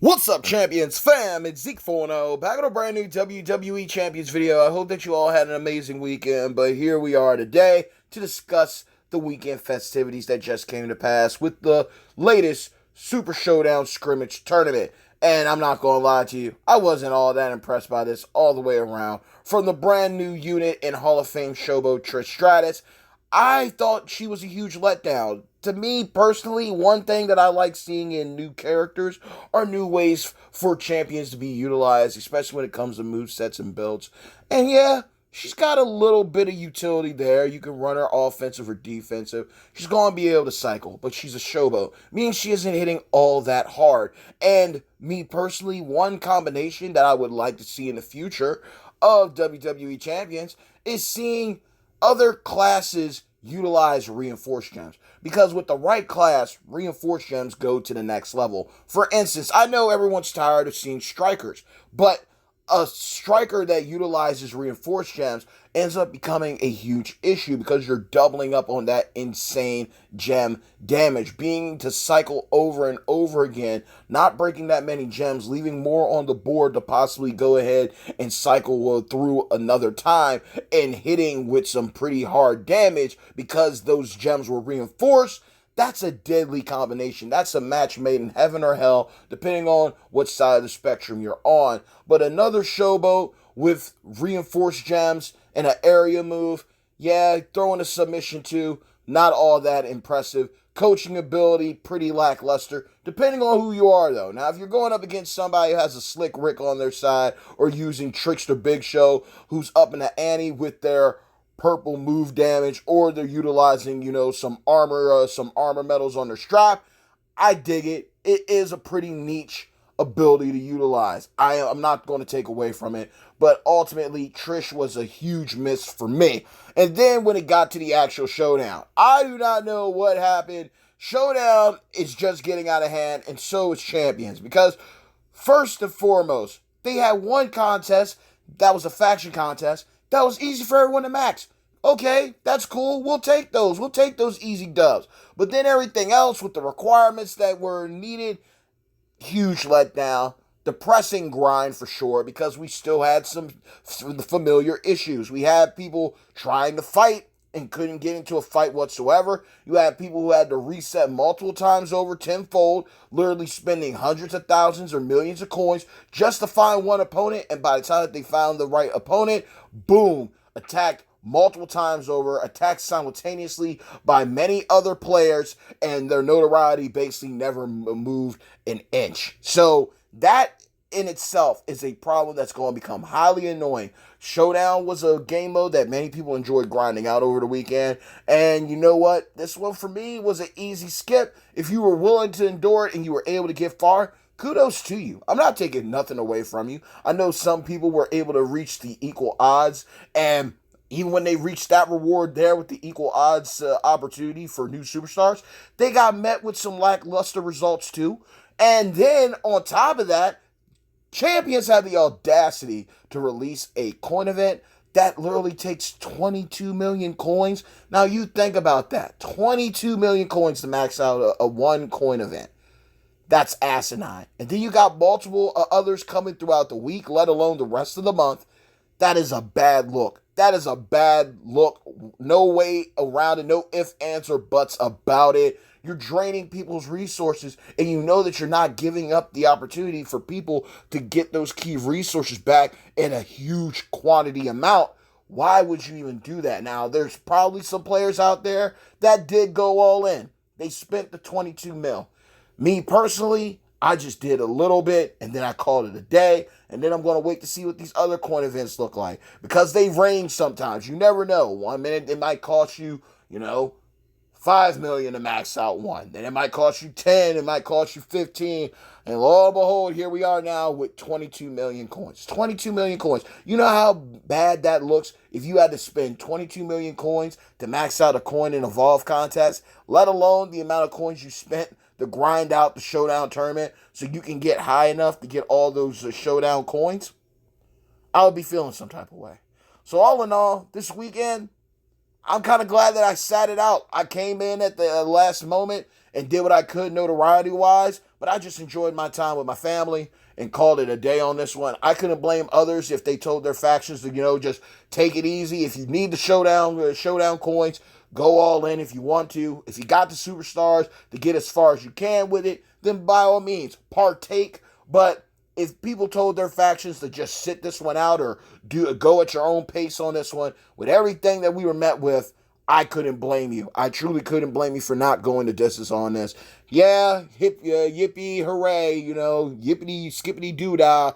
What's up, Champions fam? It's Zeke 4-0, back with a brand new WWE Champions video. I hope that you all had an amazing weekend, but here we are today to discuss the weekend festivities that just came to pass with the latest Super Showdown scrimmage tournament. And I'm not going to lie to you, I wasn't all that impressed by this all the way around. From the brand new unit in Hall of Fame showboat Trish Stratus, I thought she was a huge letdown. To me, personally, one thing that I like seeing in new characters are new ways for champions to be utilized, especially when it comes to movesets and builds. And yeah, she's got a little bit of utility there. You can run her offensive or defensive. She's going to be able to cycle, but she's a showboat, meaning she isn't hitting all that hard. And me personally, one combination that I would like to see in the future of WWE champions is seeing other classes utilize reinforced gems, because with the right class, reinforced gems go to the next level. For instance, I know everyone's tired of seeing strikers, but a striker that utilizes reinforced gems ends up becoming a huge issue because you're doubling up on that insane gem damage, being to cycle over and over again, not breaking that many gems, leaving more on the board to possibly go ahead and cycle through another time and hitting with some pretty hard damage because those gems were reinforced. That's a deadly combination. That's a match made in heaven or hell, depending on what side of the spectrum you're on. But another showboat with reinforced gems and an area move, yeah, throwing a submission too, not all that impressive. Coaching ability, pretty lackluster, depending on who you are, though. Now, if you're going up against somebody who has a Slick Rick on their side, or using Trickster Big Show, who's up in the ante with their purple move damage, or they're utilizing, some armor metals on their strap, I dig it. It is a pretty niche ability to utilize. I'm not going to take away from it, but ultimately Trish was a huge miss for me. And then when it got to the actual showdown, I do not know what happened. Showdown is just getting out of hand, and so is Champions, because first and foremost, they had one contest that was a faction contest that was easy for everyone to max. Okay, that's cool. We'll take those. We'll take those easy dubs. But then everything else with the requirements that were needed, huge letdown. Depressing grind for sure, because we still had some familiar issues. We had people trying to fight and couldn't get into a fight whatsoever. You had people who had to reset multiple times over tenfold, literally spending hundreds of thousands or millions of coins just to find one opponent, and by the time that they found the right opponent, boom, attacked multiple times over, attacked simultaneously by many other players, and their notoriety basically never moved an inch. So that in itself is a problem that's going to become highly annoying. Showdown was a game mode that many people enjoyed grinding out over the weekend, and you know what? This one for me was an easy skip. If you were willing to endure it and you were able to get far, kudos to you. I'm not taking nothing away from you. I know some people were able to reach the equal odds, and even when they reached that reward there with the equal odds opportunity for new superstars, they got met with some lackluster results too. And then on top of that, Champions had the audacity to release a coin event that literally takes 22 million coins. Now you think about that. 22 million coins to max out a one coin event. That's asinine. And then you got multiple others coming throughout the week, let alone the rest of the month. That is a bad look. That is a bad look. No way around it. No ifs, ands, or buts about it. You're draining people's resources, and you know that you're not giving up the opportunity for people to get those key resources back in a huge quantity amount. Why would you even do that? Now, there's probably some players out there that did go all in. They spent the 22 mil. Me personally, I just did a little bit, and then I called it a day, and then I'm going to wait to see what these other coin events look like, because they range sometimes. You never know. 1 minute it might cost you, 5 million to max out one. Then it might cost you 10, it might cost you 15, and lo and behold, here we are now with 22 million coins. 22 million coins. You know how bad that looks if you had to spend 22 million coins to max out a coin in Evolve contest, let alone the amount of coins you spent to grind out the Showdown tournament so you can get high enough to get all those Showdown coins? I would be feeling some type of way. So all in all, this weekend, I'm kind of glad that I sat it out. I came in at the last moment and did what I could notoriety-wise, but I just enjoyed my time with my family and called it a day on this one. I couldn't blame others if they told their factions to, just take it easy. If you need the showdown coins, go all in if you want to. If you got the superstars to get as far as you can with it, then by all means, partake. But if people told their factions to just sit this one out or go at your own pace on this one, with everything that we were met with, I couldn't blame you. I truly couldn't blame you for not going the distance on this. Yeah, yippee, hooray, yippity, skippity, doodah.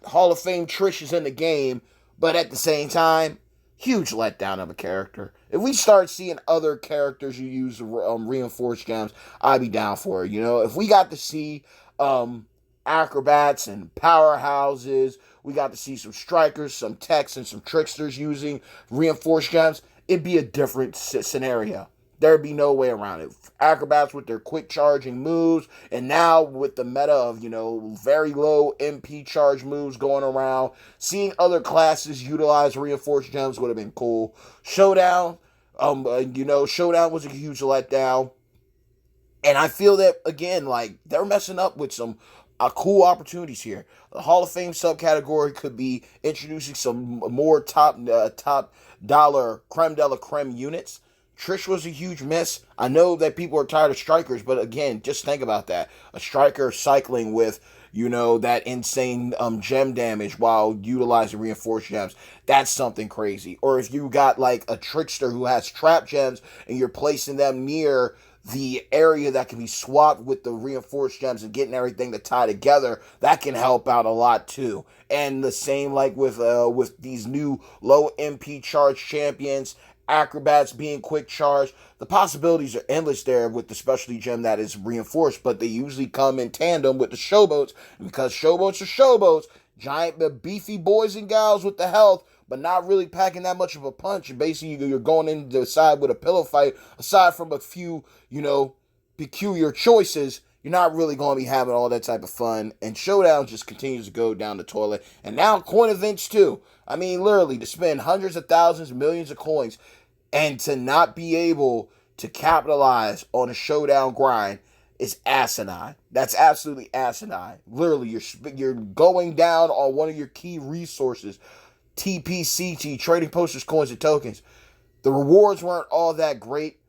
Hall of Fame Trish is in the game, but at the same time, huge letdown of a character. If we start seeing other characters you use reinforced gems, I'd be down for it. If we got to see acrobats and powerhouses, we got to see some strikers, some techs, and some tricksters using reinforced gems, it'd be a different scenario. There'd be no way around it. Acrobats with their quick charging moves, and now with the meta of, very low MP charge moves going around, seeing other classes utilize reinforced gems would have been cool. Showdown, Showdown was a huge letdown. And I feel that, again, they're messing up with some cool opportunities here. The Hall of Fame subcategory could be introducing some more top dollar creme de la creme units. Trish was a huge miss. I know that people are tired of strikers, but again, just think about that. A striker cycling with, that insane gem damage while utilizing reinforced gems. That's something crazy. Or if you got a trickster who has trap gems and you're placing them near the area that can be swapped with the reinforced gems and getting everything to tie together, that can help out a lot too. And the same with these new low MP charge champions, acrobats being quick charge. The possibilities are endless there with the specialty gem that is reinforced, but they usually come in tandem with the showboats. And because showboats are showboats, giant beefy boys and gals with the health, but not really packing that much of a punch. And basically, you're going into the side with a pillow fight. Aside from a few, peculiar choices, you're not really going to be having all that type of fun. And Showdown just continues to go down the toilet. And now coin events too. I mean, literally, to spend hundreds of thousands, millions of coins, and to not be able to capitalize on a Showdown grind is asinine. That's absolutely asinine. Literally, you're going down on one of your key resources, TPCT, trading posters, coins, and tokens. The rewards weren't all that great.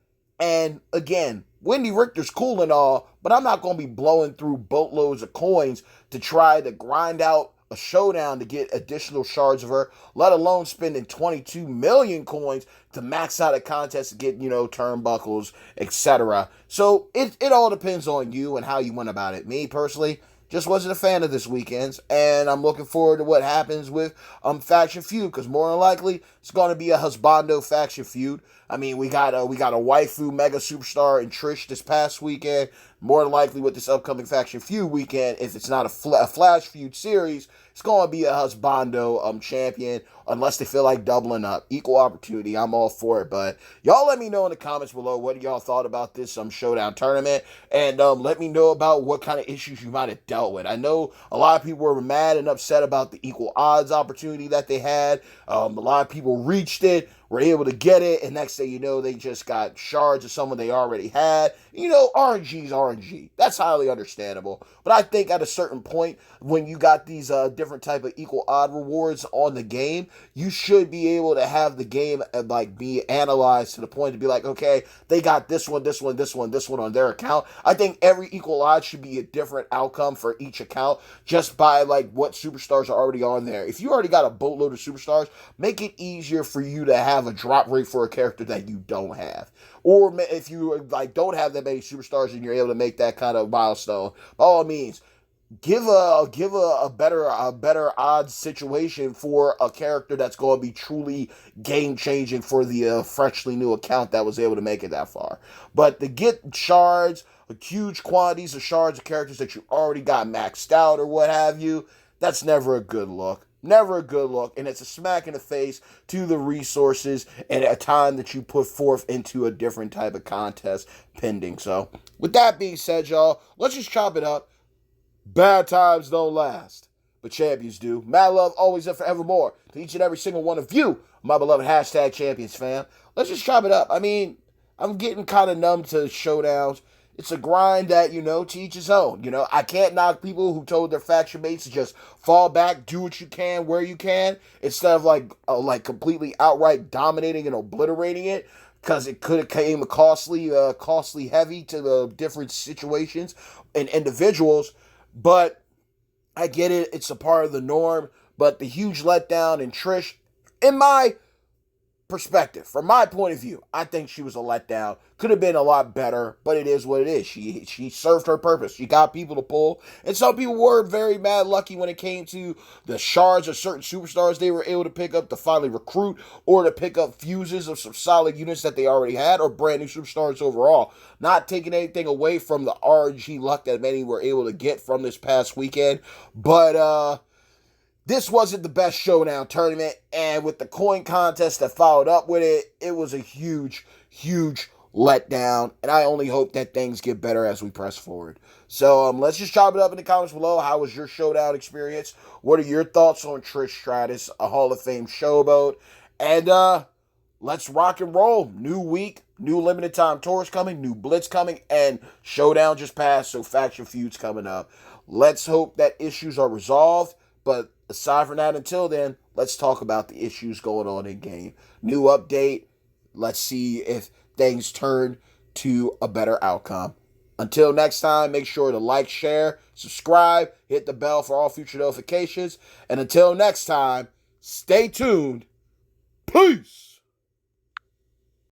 And again, Wendy Richter's cool and all, but I'm not going to be blowing through boatloads of coins to try to grind out a Showdown to get additional shards of her, let alone spending 22 million coins to max out a contest to get, turnbuckles, etc. So it all depends on you and how you went about it. Me, personally, just wasn't a fan of this weekend's, and I'm looking forward to what happens with Faction Feud, because more than likely it's going to be a husbando Faction Feud. I mean, we got a waifu mega superstar in Trish this past weekend. More than likely with this upcoming Faction Feud weekend, if it's not a Flash Feud series, it's going to be a husbando champion, unless they feel like doubling up. Equal opportunity, I'm all for it. But y'all let me know in the comments below what y'all thought about this Showdown tournament, and let me know about what kind of issues you might have dealt with. I know a lot of people were mad and upset about the equal odds opportunity that they had. A lot of people reached it, were able to get it, and next thing you know, they just got shards of someone they already had. RNG's RNG. That's highly understandable. But I think at a certain point, when you got these different type of equal odd rewards on the game, you should be able to have the game be analyzed to the point to be like, okay, they got this one on their account. I think every equal odd should be a different outcome for each account, just by what superstars are already on there. If you already got a boatload of superstars, make it easier for you to have a drop rate for a character that you don't have. Or if you don't have that many superstars and you're able to make that kind of milestone, by all means, give a better odds situation for a character that's going to be truly game changing for the freshly new account that was able to make it that far. But to get shards, huge quantities of shards of characters that you already got maxed out or what have you, that's never a good look. Never a good look, and it's a smack in the face to the resources and a time that you put forth into a different type of contest pending. So, with that being said, y'all, let's just chop it up. Bad times don't last, but champions do. Mad love always and forevermore to each and every single one of you, my beloved #champions fam. Let's just chop it up. I mean, I'm getting kind of numb to Showdowns. it's a grind that, to each his own. I can't knock people who told their faction mates to just fall back, do what you can, where you can, instead of like completely outright dominating and obliterating it, because it could have came costly heavy to the different situations and individuals. But I get it; it's a part of the norm. But the huge letdown in Trish, in my perspective, from my point of view, I think she was a letdown. Could have been a lot better, but it is what it is. She served her purpose. She got people to pull, and some people were very mad lucky when it came to the shards of certain superstars they were able to pick up to finally recruit, or to pick up fuses of some solid units that they already had, or brand new superstars overall. Not taking anything away from the RNG luck that many were able to get from this past weekend, but this wasn't the best Showdown tournament, and with the coin contest that followed up with it, it was a huge, huge letdown, and I only hope that things get better as we press forward. So let's just chop it up in the comments below. How was your Showdown experience? What are your thoughts on Trish Stratus, a Hall of Fame showboat? And let's rock and roll. New week, new limited time tours coming, new Blitz coming, and Showdown just passed, so faction feuds coming up. Let's hope that issues are resolved, but aside from that, until then, let's talk about the issues going on in game. New update. Let's see if things turn to a better outcome. Until next time, make sure to like, share, subscribe, hit the bell for all future notifications. And until next time, stay tuned. Peace.